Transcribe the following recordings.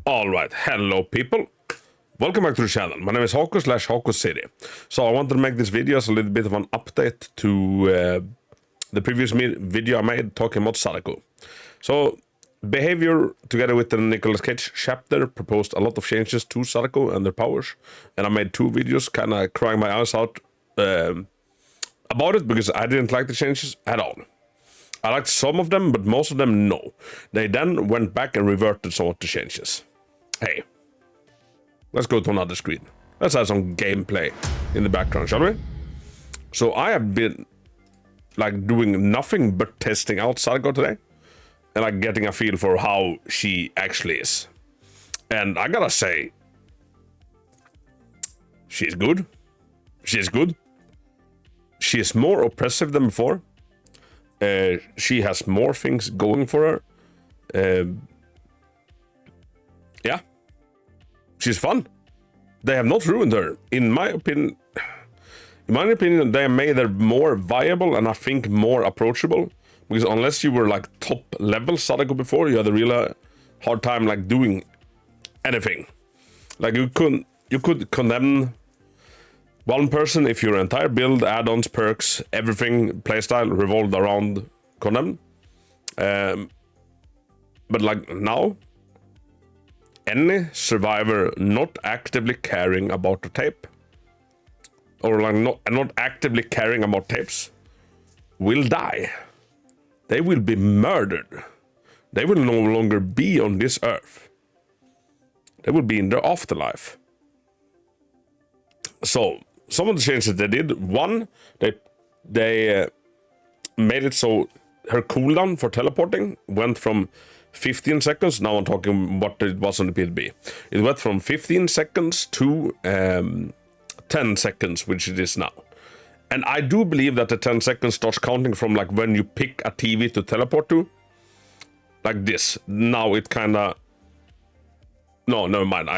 Alright, hello people. Welcome back to the channel. My name is Hako / Hako City. So I wanted to make this video as a little bit of an update to the previous video I made talking about Sadako. So Behavior, together with the Nicolas Cage chapter, proposed a lot of changes to Sadako and their powers. And I made 2 videos kind of crying my eyes out about it because I didn't like the changes at all. I liked some of them, but most of them, no. They then went back and reverted some of the changes. Hey, let's go to another screen. Let's have some gameplay in the background, shall we? So I have been like doing nothing but testing out Sadako today and like getting a feel for how she actually is. And I gotta say, she's good. She's good. She is more oppressive than before. She has more things going for her. Yeah, she's fun. They have not ruined her. In my opinion, they have made her more viable and I think more approachable. Because unless you were like top level Sadako before, you had a real hard time like doing anything. Like you could condemn one person if your entire build, add-ons, perks, everything, playstyle revolved around condemn. But like now, any survivor not actively caring about the tape, or like not actively caring about tapes, will die. They will be murdered. They will no longer be on this earth. They will be in their afterlife. So some of the changes they did, one, they made it so her cooldown for teleporting went from 15 seconds. Now I'm talking what it was on the PDB. It went from 15 seconds to 10 seconds, which it is now. And I do believe that the 10 seconds starts counting from like when you pick a TV to teleport to. Like this. Now it kind of... No, never mind.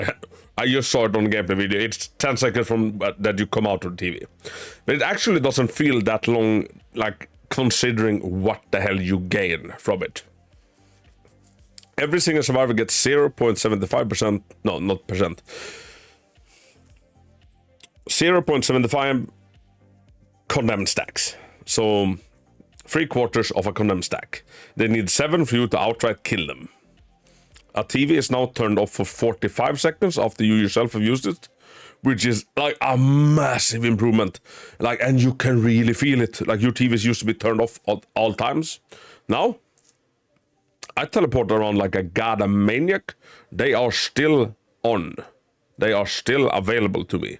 I just saw it on the gameplay video. It's 10 seconds from that you come out of the TV. But it actually doesn't feel that long, like considering what the hell you gain from it. Every single survivor gets 0.75%, no, not percent. 0.75 condemned stacks. So 3/4 of a condemned stack. They need 7 for you to outright kill them. A TV is now turned off for 45 seconds after you yourself have used it, which is like a massive improvement. Like, and you can really feel it. Like your TVs used to be turned off at all times. Now, I teleport around like a goddamn maniac. They are still on. They are still available to me.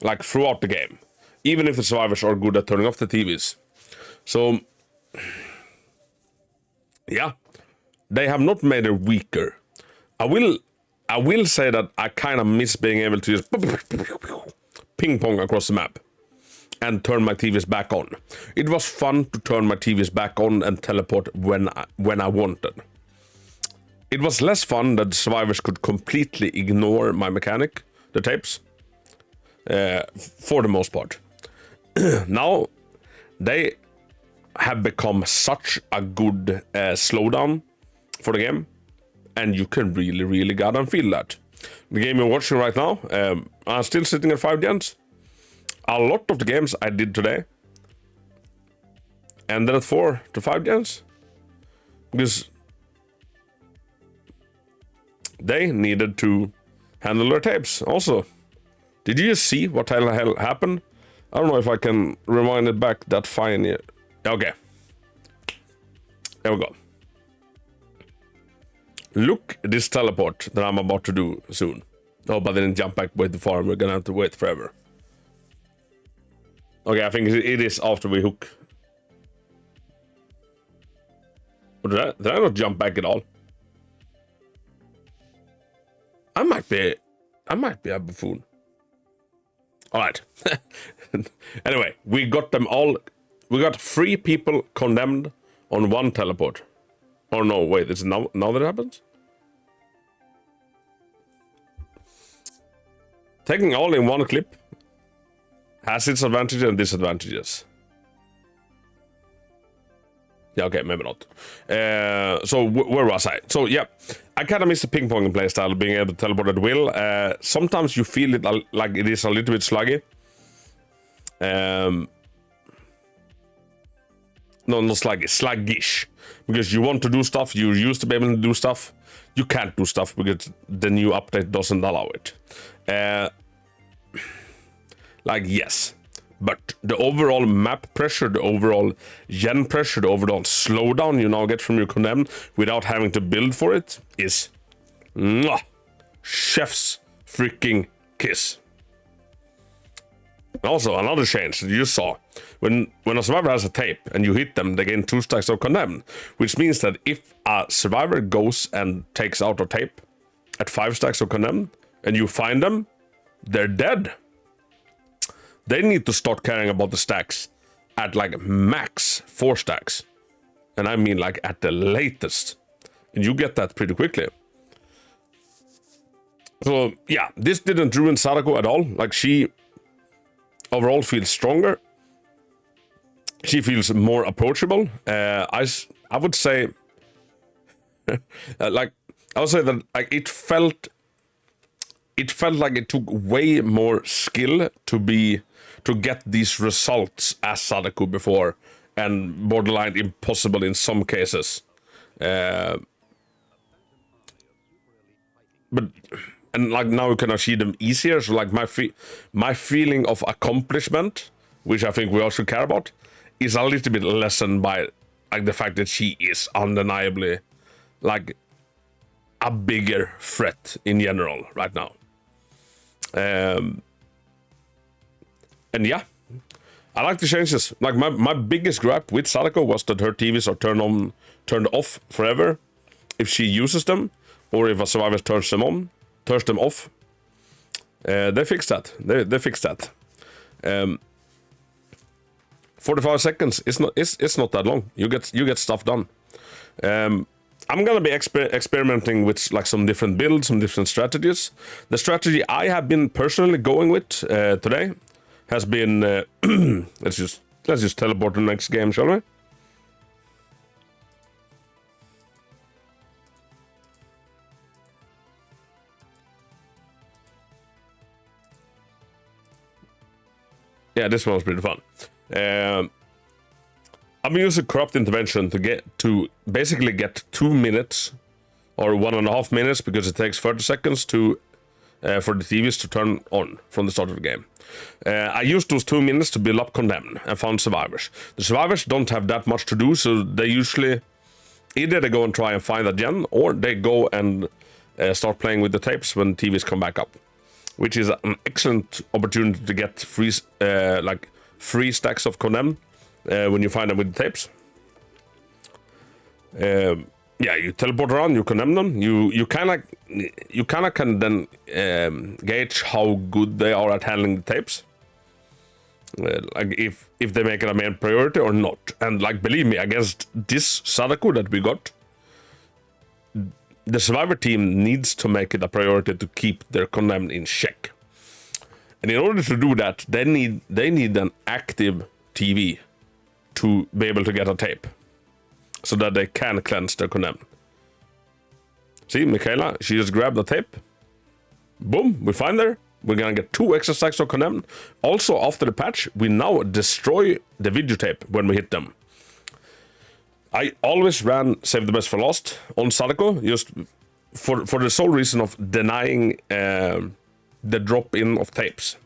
Like throughout the game. Even if the survivors are good at turning off the TVs. So, yeah. They have not made her weaker. I will say that I kind of miss being able to just ping pong across the map and turn my TVs back on. It was fun to turn my TVs back on and teleport when I wanted. It was less fun that survivors could completely ignore my mechanic, the tapes, for the most part. Now, they have become such a good slowdown for the game, and you can really goddamn feel that. The game you're watching right now, I'm still sitting at 5 gens. A lot of the games I did today ended at 4 to 5 gens because they needed to handle their tapes. Also, did you see what the hell happened? I don't know if I can rewind it back that fine yet. Okay, there we go. Look at this teleport that I'm about to do soon. Oh, but I didn't jump back way too far. We're gonna have to wait forever. Okay, I think it is after we hook. Oh, did I not jump back at all? I might be a buffoon. Alright. Anyway, we got them all. We got 3 people condemned on 1 teleport. Oh no, wait, it's now that it happens? Taking all in 1 clip has its advantages and disadvantages. Yeah, okay, maybe not. So where was I? So yeah, I kind of miss the ping pong playstyle, being able to teleport at will. Sometimes you feel it like it is a little bit sluggy. No, not sluggy, sluggish. Because you want to do stuff, you used to be able to do stuff. You can't do stuff because the new update doesn't allow it. Like, yes. But the overall map pressure, the overall gen pressure, the overall slowdown you now get from your Condemned without having to build for it is mwah, chef's freaking kiss. Also, another change that you saw. When a survivor has a tape and you hit them, they gain 2 stacks of Condemned, which means that if a survivor goes and takes out a tape at 5 stacks of Condemned and you find them, they're dead. They need to start caring about the stacks at like max 4 stacks. And I mean like at the latest. And you get that pretty quickly. So yeah, this didn't ruin Sadako at all. Like she overall feels stronger. She feels more approachable. I would say like I would say that like it felt like it took way more skill to get these results as Sadako before, and borderline impossible in some cases. But and like now you can achieve them easier. So like my feeling of accomplishment, which I think we all should care about, is a little bit lessened by like the fact that she is undeniably like a bigger threat in general right now. And yeah, I like the changes. Like my biggest gripe with Sadako was that her TVs are turned off forever if she uses them, or if a survivor turns them off. They fixed that. They fixed that. 45 seconds is not that long. You get stuff done. I'm gonna be experimenting with like some different builds, some different strategies. The strategy I have been personally going with today has been let's just teleport to the next game, shall we? Yeah, this one was pretty fun. I'm using corrupt intervention to basically get 2 minutes or 1.5 minutes, because it takes 30 seconds to for the TVs to turn on from the start of the game. I used those 2 minutes to build up Condemned and found survivors. The survivors don't have that much to do, so they usually either they go and try and find a gen, or they go and start playing with the tapes when TVs come back up, which is an excellent opportunity to get free stacks of Condemned when you find them with the tapes. Yeah, you teleport around, you condemn them. You kind of can then gauge how good they are at handling the tapes, like if they make it a main priority or not. And like, believe me, against this Sadako that we got, the survivor team needs to make it a priority to keep their condemned in check. And in order to do that, they need an active TV to be able to get a tape, so that they can cleanse their condemned. See, Michaela, she just grabbed the tape. Boom, we find her. We're gonna get 2 extra stacks of condemned. Also, after the patch, we now destroy the video tape when we hit them. I always ran Save the Best for Last on Sadako, just for the sole reason of denying the drop-in of tapes.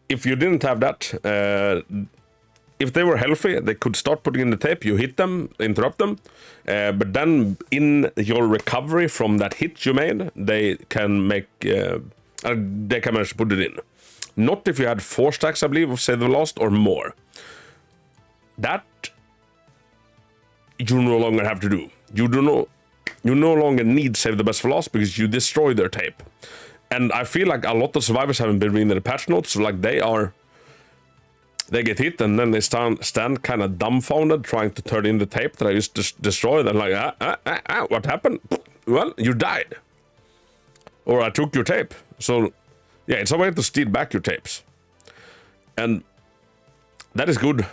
If you didn't have that, if they were healthy, they could start putting in the tape, you hit them, interrupt them, but then in your recovery from that hit you made, they can manage to put it in. Not if you had 4 stacks, I believe, of Save the Last or more. That you no longer have to do. You no longer need Save the Best for Last, because you destroy their tape. And I feel like a lot of survivors haven't been reading the patch notes, so like they get hit and then they stand kind of dumbfounded, trying to turn in the tape that I just destroyed, and like, what happened? Well, you died. Or I took your tape. So yeah, it's a way to steal back your tapes. And that is good.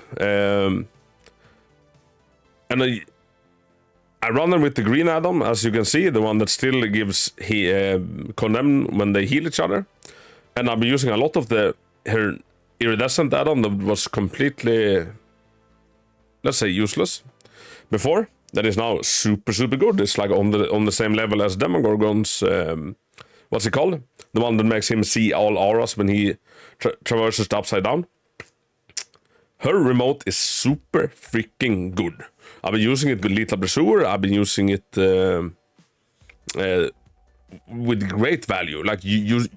And I run them with the green add-on, as you can see, the one that still gives condemn when they heal each other. And I've been using a lot of her iridescent add-on that was completely, let's say, useless before. That is now super good. It's like on the same level as Demogorgon's what's it called? The one that makes him see all auras when he traverses the upside down. Her remote is super freaking good. I've been using it with Lethal Pursuer. I've been using it with great value. Like you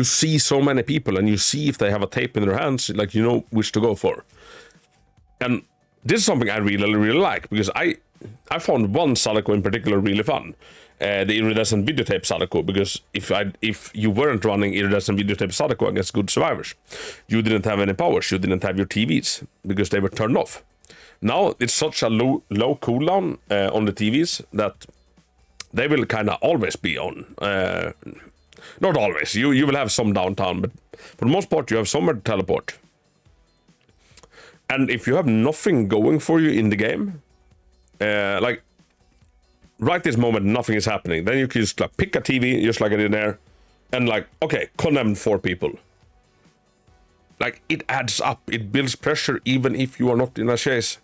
see so many people and you see if they have a tape in their hands, like you know which to go for. And this is something I really like, because I found one Sadako in particular really fun. The iridescent videotape Sadako, because if you weren't running iridescent videotape Sadako against good survivors, you didn't have any powers, you didn't have your TVs, because they were turned off. Now it's such a low cooldown on the TVs that they will kind of always be on. Not always, you will have some downtime, but for the most part you have somewhere to teleport. And if you have nothing going for you in the game, like right this moment nothing is happening, then you can just like pick a TV just like I did there, and like, okay, condemn 4 people. Like, it adds up, it builds pressure even if you are not in a chase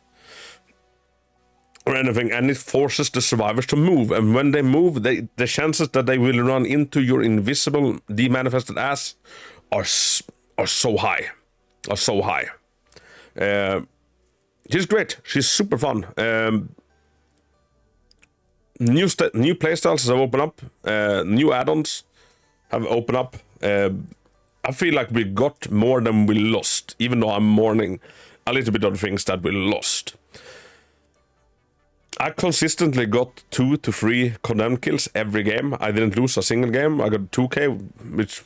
or anything, and it forces the survivors to move. And when they move, the chances that they will run into your invisible demanifested ass are so high. She's great. She's super fun. New playstyles have opened up. New add-ons have opened up. I feel like we got more than we lost, even though I'm mourning a little bit of the things that we lost. I consistently got 2 to 3 condemned kills every game. I didn't lose a single game. I got 2k, which,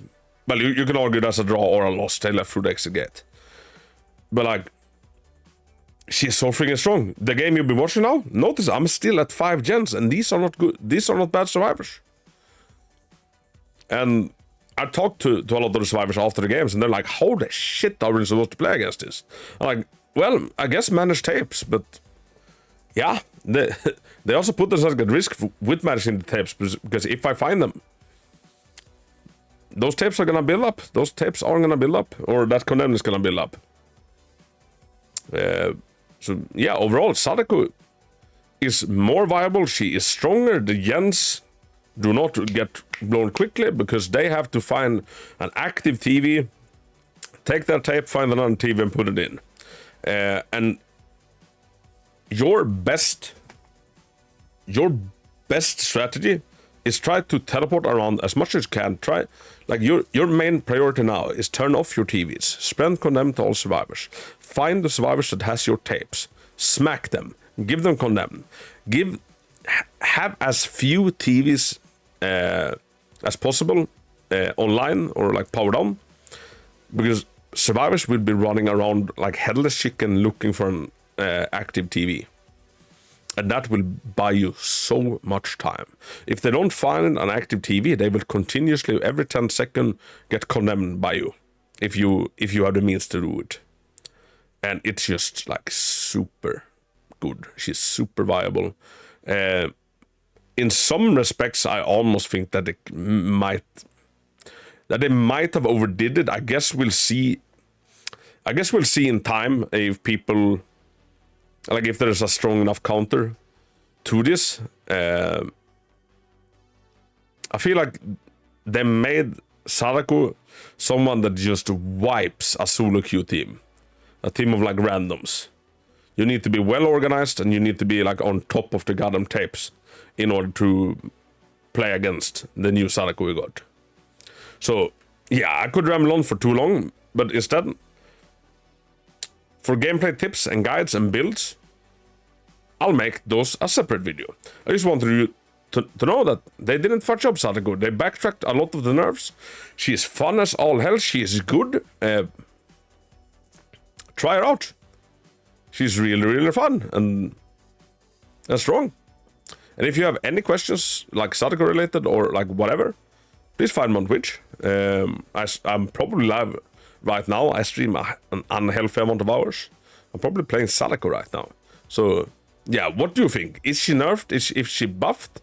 well, you can argue that's a draw or a loss. They left through the exit gate. But like, she's so freaking strong. The game you've been watching now, notice I'm still at 5 gens, and these are not good. These are not bad survivors. And I talked to a lot of the survivors after the games, and they're like, how the shit are we supposed to play against this? I'm like, well, I guess manage tapes, but yeah, they also put themselves at risk with managing the tapes, because if I find them, those tapes are gonna build up. Those tapes are gonna build up, or that condemn is gonna build up. So yeah, overall, Sadako is more viable. She is stronger. The gens do not get blown quickly because they have to find an active TV, take their tape, find another TV, and put it in. And your best strategy is try to teleport around as much as you can. Try, like, your main priority now is turn off your TVs, spend condemn to all survivors, find the survivors that has your tapes, smack them, give them condemn, have as few TVs as possible online or like powered on, because survivors will be running around like headless chicken looking for an active TV. And that will buy you so much time. If they don't find an active TV, they will continuously, every 10 seconds, get condemned by you. If you have the means to do it. And it's just like super good. She's super viable. In some respects, I almost think that they might have overdid it. I guess we'll see in time if people, like, if there's a strong enough counter to this. I feel like they made Sadako someone that just wipes a solo queue team. A team of like randoms. You need to be well organized and you need to be like on top of the goddamn tapes in order to play against the new Sadako we got. So yeah, I could ramble on for too long, but instead, for gameplay tips and guides and builds, I'll make those a separate video. I just wanted you to know that they didn't fudge up Sadako. They backtracked a lot of the nerfs. She is fun as all hell. She is good. Try her out. She's really fun and strong. And if you have any questions like Sadako related or like whatever, please find me on Twitch. I'm probably live right now. I stream an unhealthy amount of hours. I'm probably playing Sadako right now. So yeah, what do you think? Is she nerfed? Is she buffed?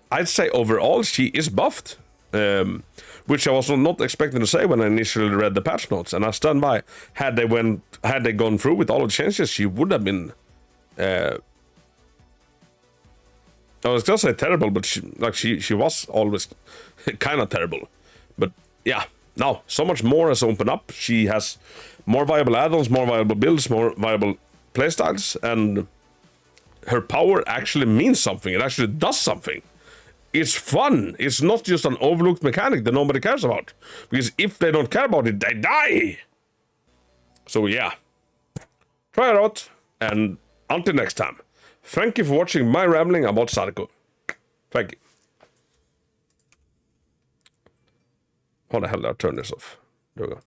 I'd say overall she is buffed, which I was not expecting to say when I initially read the patch notes, and I stand by. Had they gone through with all of the changes, she would have been. I was gonna say terrible, but she was always kind of terrible. But yeah, now so much more has opened up. She has more viable add-ons, more viable builds, more viable playstyles, and her power actually means something. It actually does something. It's fun. It's not just an overlooked mechanic that nobody cares about. Because if they don't care about it, they die. So yeah, try it out, and until next time, thank you for watching my rambling about Sadako. Thank you. How the hell did I turn this off? There we go.